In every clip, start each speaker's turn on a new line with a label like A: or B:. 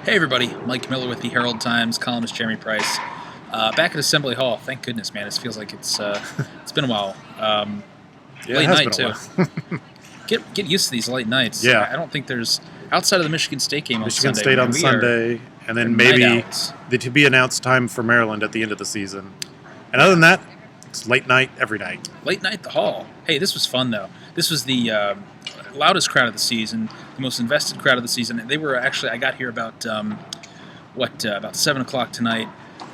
A: Hey everybody, Mike Miller with the Herald-Times, columnist Jeremy Price. Back at Assembly Hall. Thank goodness, man. It feels like it's been a while.
B: Yeah,
A: Late
B: it has
A: night
B: been a
A: too.
B: while.
A: Get used to these late nights.
B: Yeah.
A: I don't think there's outside of the Michigan State game on
B: Michigan
A: Sunday.
B: State
A: Man,
B: on
A: we are
B: Sunday, and then
A: night
B: maybe
A: owls.
B: the to be announced time for Maryland at the end of the season. And other than that, it's late night every night.
A: Late night at the Hall. Hey, this was fun though. This was the loudest crowd of the season, the most invested crowd of the season. They were actually. I got here about about 7 o'clock tonight,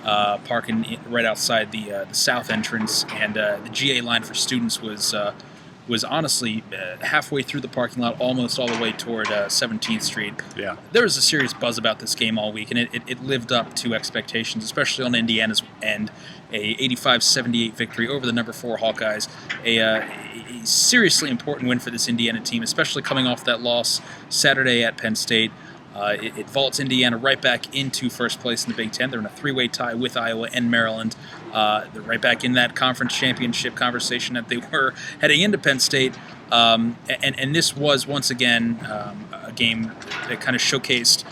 A: parking right outside the south entrance, and the GA line for students was honestly halfway through the parking lot, almost all the way toward 17th Street.
B: Yeah.
A: There was a serious buzz about this game all week, and it lived up to expectations, especially on Indiana's end. A 85-78 victory over the number 4 Hawkeyes. A seriously important win for this Indiana team, especially coming off that loss Saturday at Penn State. It vaults Indiana right back into first place in the Big Ten. They're in a 3-way tie with Iowa and Maryland. They're right back in that conference championship conversation that they were heading into Penn State. And this was, once again, a game that kind of showcased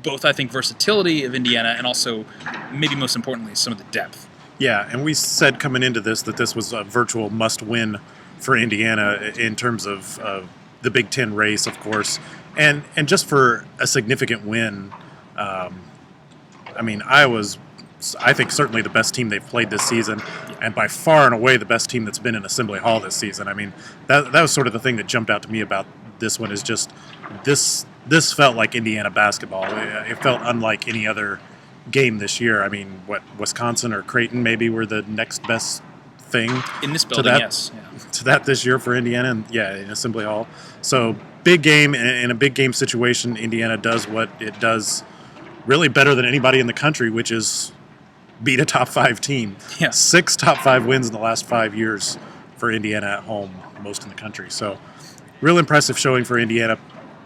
A: both, I think, versatility of Indiana and also, maybe most importantly, some of the depth.
B: Yeah, and we said coming into this that this was a virtual must-win for Indiana in terms of the Big Ten race, of course, and just for a significant win. I mean, Iowa's, I think, certainly the best team they've played this season, and by far and away the best team that's been in Assembly Hall this season. I mean, that was sort of the thing that jumped out to me about this one is just this felt like Indiana basketball. It felt unlike any other game this year. I mean, Wisconsin or Creighton maybe were the next best thing
A: in this building, yes. Yeah.
B: To that this year for Indiana, and in Assembly Hall. So big game, and in a big game situation, Indiana does what it does really better than anybody in the country, which is beat a top 5 team.
A: Yeah.
B: 6 top 5 wins in the last 5 years for Indiana at home, most in the country. So real impressive showing for Indiana.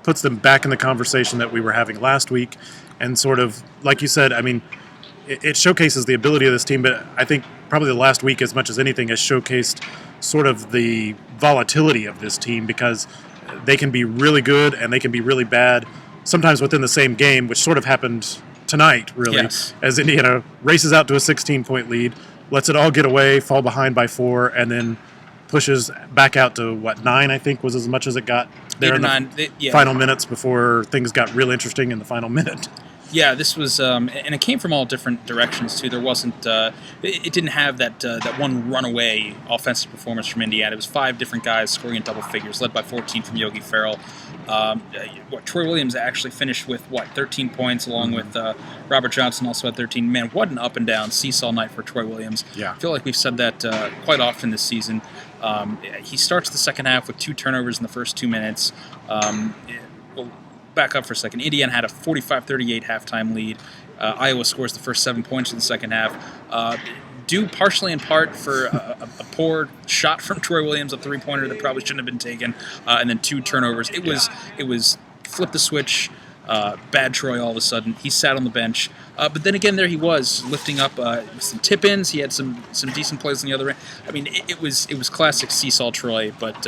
B: Puts them back in the conversation that we were having last week, and sort of, like you said, I mean, it showcases the ability of this team, but I think probably the last week, as much as anything, has showcased sort of the volatility of this team, because they can be really good and they can be really bad, sometimes within the same game, which sort of happened tonight, really,
A: yes.
B: As Indiana races out to a 16-point lead, lets it all get away, fall behind by 4, and then pushes back out to, 9, I think, was as much as it got there in the final minutes before things got real interesting in the final minute.
A: Yeah, this was, and it came from all different directions too. There wasn't, it didn't have that one runaway offensive performance from Indiana. It was 5 different guys scoring in double figures, led by 14 from Yogi Ferrell. Troy Williams actually finished with 13 points, along with Robert Johnson also had 13. Man, what an up and down seesaw night for Troy Williams.
B: Yeah.
A: I feel like we've said that quite often this season. He starts the second half with 2 turnovers in the first 2 minutes. Well, back up for a second. Indiana had a 45-38 halftime lead. Iowa scores the first 7 points in the second half. Due partially in part for a poor shot from Troy Williams, a 3-pointer that probably shouldn't have been taken, and then 2 turnovers. It was flip the switch. Bad Troy all of a sudden. He sat on the bench. But then again, there he was, lifting up some tip-ins. He had some decent plays on the other end. I mean, it was classic seesaw Troy, but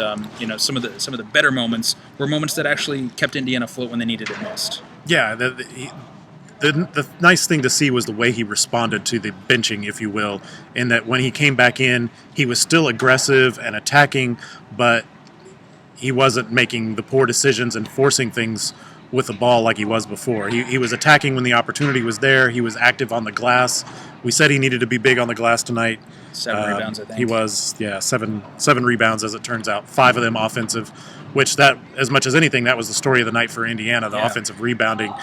A: some of the better moments were moments that actually kept Indiana afloat when they needed it most.
B: Yeah, the nice thing to see was the way he responded to the benching, if you will, in that when he came back in, he was still aggressive and attacking, but he wasn't making the poor decisions and forcing things with the ball like he was before. He was attacking when the opportunity was there. He was active on the glass. We said he needed to be big on the glass tonight.
A: 7 rebounds, I think.
B: He was, seven rebounds as it turns out, 5 of them offensive, which that, as much as anything, that was the story of the night for Indiana, the offensive rebounding.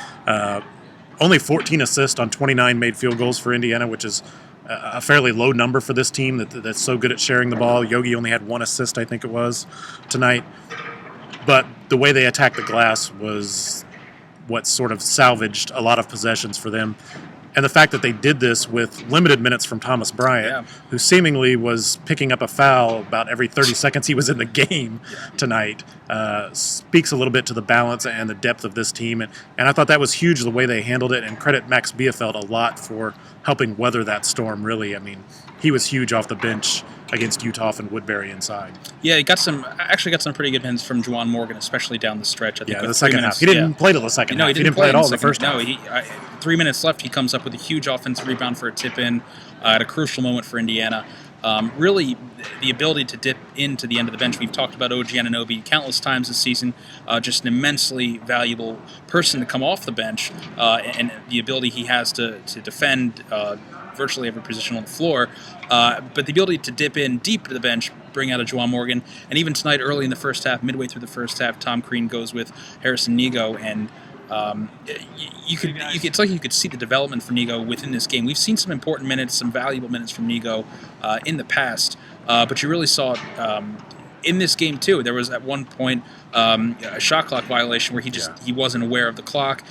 B: Only 14 assists on 29 made field goals for Indiana, which is a fairly low number for this team that's so good at sharing the ball. Yogi only had 1 assist, I think it was, tonight. But the way they attacked the glass was what sort of salvaged a lot of possessions for them. And the fact that they did this with limited minutes from Thomas Bryant, who seemingly was picking up a foul about every 30 seconds he was in the game tonight, speaks a little bit to the balance and the depth of this team. And I thought that was huge, the way they handled it, and credit Max Bielfeldt a lot for helping weather that storm, really. I mean, he was huge off the bench against Utah and Woodbury inside.
A: Yeah, he got some pretty good wins from Juwan Morgan, especially down the stretch. I think
B: the second half. He didn't play till the second half. He didn't play at all in the first half.
A: No, 3 minutes left, he comes up with a huge offensive rebound for a tip-in at a crucial moment for Indiana. Really, the ability to dip into the end of the bench. We've talked about OG Anunoby countless times this season. Just an immensely valuable person to come off the bench, and the ability he has to defend virtually every position on the floor. But the ability to dip in deep to the bench, bring out a Juwan Morgan, and even tonight, early in the first half, midway through the first half, Tom Crean goes with Harrison Nego, and it's like you could see the development for Nego within this game. We've seen some important minutes, some valuable minutes from Nego in the past, but you really saw it in this game too. There was at one point a shot clock violation where he wasn't aware of the clock,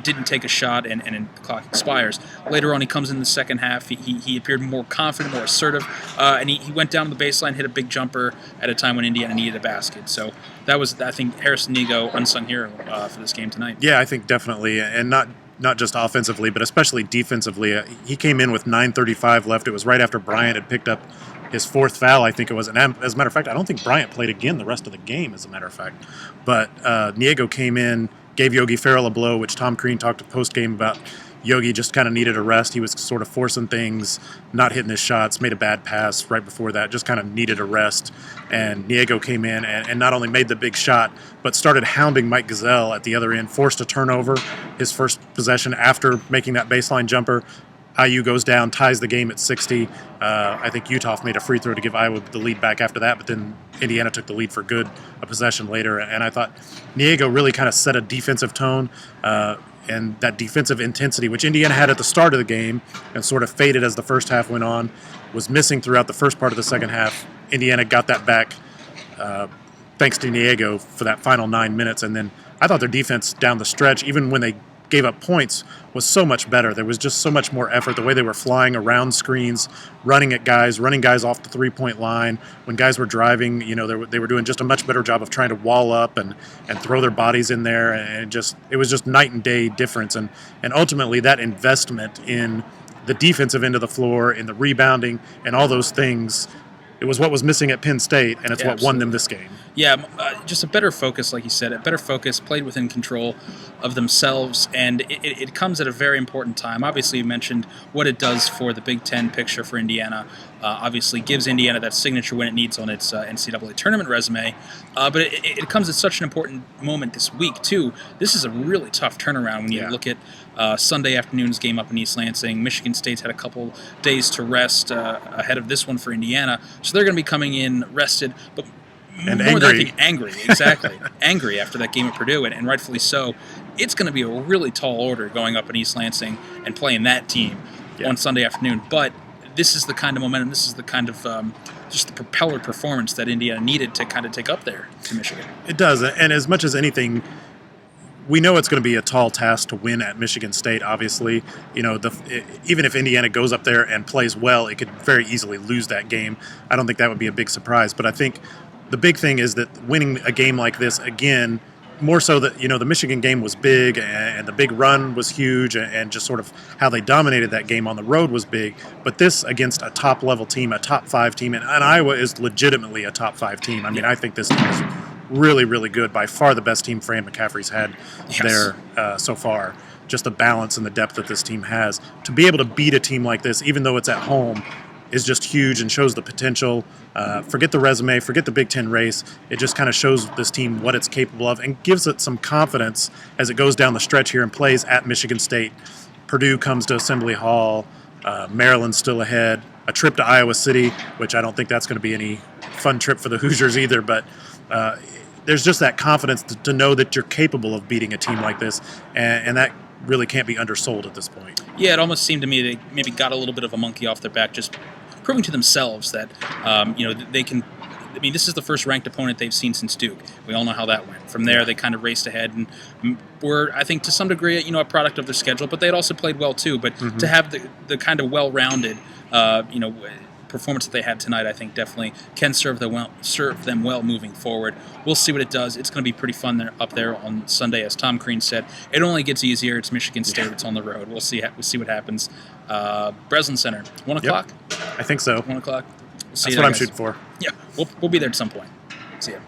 A: didn't take a shot, and the clock expires. Later on, he comes in the second half. He appeared more confident, more assertive, and he went down to the baseline, hit a big jumper at a time when Indiana needed a basket. So that was, I think, Harrison Nego, unsung hero for this game tonight.
B: Yeah, I think definitely, and not just offensively, but especially defensively. He came in with 9:35 left. It was right after Bryant had picked up his fourth foul, I think it was. And as a matter of fact, I don't think Bryant played again the rest of the game, as a matter of fact. But Niego came in, gave Yogi Ferrell a blow, which Tom Crean talked to post-game about. Yogi just kind of needed a rest. He was sort of forcing things, not hitting his shots, made a bad pass right before that, just kind of needed a rest. And Niego came in and not only made the big shot, but started hounding Mike Gazelle at the other end, forced a turnover his first possession after making that baseline jumper. IU goes down, ties the game at 60. I think Utah made a free throw to give Iowa the lead back after that, but then Indiana took the lead for good a possession later. And I thought Niego really kind of set a defensive tone, and that defensive intensity, which Indiana had at the start of the game and sort of faded as the first half went on, was missing throughout the first part of the second half. Indiana got that back thanks to Niego for that final 9 minutes. And then I thought their defense down the stretch, even when they gave up points, was so much better. There was just so much more effort. The way they were flying around screens, running guys off the three-point line. When guys were driving, they were doing just a much better job of trying to wall up and throw their bodies in there. And it was just night and day difference. And ultimately, that investment in the defensive end of the floor, in the rebounding, and all those things, it was what was missing at Penn State, and it's what won them this game.
A: Yeah, just a better focus, like you said, a better focus, played within control of themselves, and it comes at a very important time. Obviously, you mentioned what it does for the Big Ten picture for Indiana. Obviously, gives Indiana that signature win it needs on its NCAA tournament resume, but it comes at such an important moment this week, too. This is a really tough turnaround when you look at Sunday afternoon's game up in East Lansing. Michigan State's had a couple days to rest ahead of this one for Indiana, so they're going to be coming in rested, but
B: and
A: more than anything, angry, exactly. Angry after that game at Purdue, and rightfully so. It's going to be a really tall order going up in East Lansing and playing that team on Sunday afternoon. But this is the kind of momentum, this is the kind of just the propeller performance that Indiana needed to kind of take up there to Michigan.
B: It does, and as much as anything, we know it's going to be a tall task to win at Michigan State, obviously. Even if Indiana goes up there and plays well, it could very easily lose that game. I don't think that would be a big surprise, but I think the big thing is that winning a game like this, again, more so that, the Michigan game was big and the big run was huge and just sort of how they dominated that game on the road was big. But this against a top-level team, a top-5 team, and Iowa is legitimately a top-5 team. I mean, I think this team is really, really good. By far the best team Fran McCaffrey's had there so far. Just the balance and the depth that this team has. To be able to beat a team like this, even though it's at home, is just huge and shows the potential. Forget the resume, forget the Big Ten race. It just kind of shows this team what it's capable of and gives it some confidence as it goes down the stretch here and plays at Michigan State. Purdue comes to Assembly Hall. Maryland's still ahead. A trip to Iowa City, which I don't think that's going to be any fun trip for the Hoosiers either, but there's just that confidence to know that you're capable of beating a team like this, and that really can't be undersold at this point.
A: Yeah, it almost seemed to me they maybe got a little bit of a monkey off their back, just proving to themselves that they can. I mean, this is the first ranked opponent they've seen since Duke. We all know how that went. From there, they kind of raced ahead and were, I think, to some degree, a product of their schedule. But they had also played well too. But to have the kind of well-rounded, performance that they had tonight, I think definitely can serve them well moving forward. We'll see what it does. It's going to be pretty fun up there on Sunday, as Tom Crean said. It only gets easier. It's Michigan State. It's on the road. We'll see what happens. Breslin Center, 1 o'clock.
B: I think so.
A: 1 o'clock. See
B: That's
A: you
B: what
A: there,
B: I'm
A: guys.
B: shooting for.
A: Yeah, we'll be there at some point. See ya.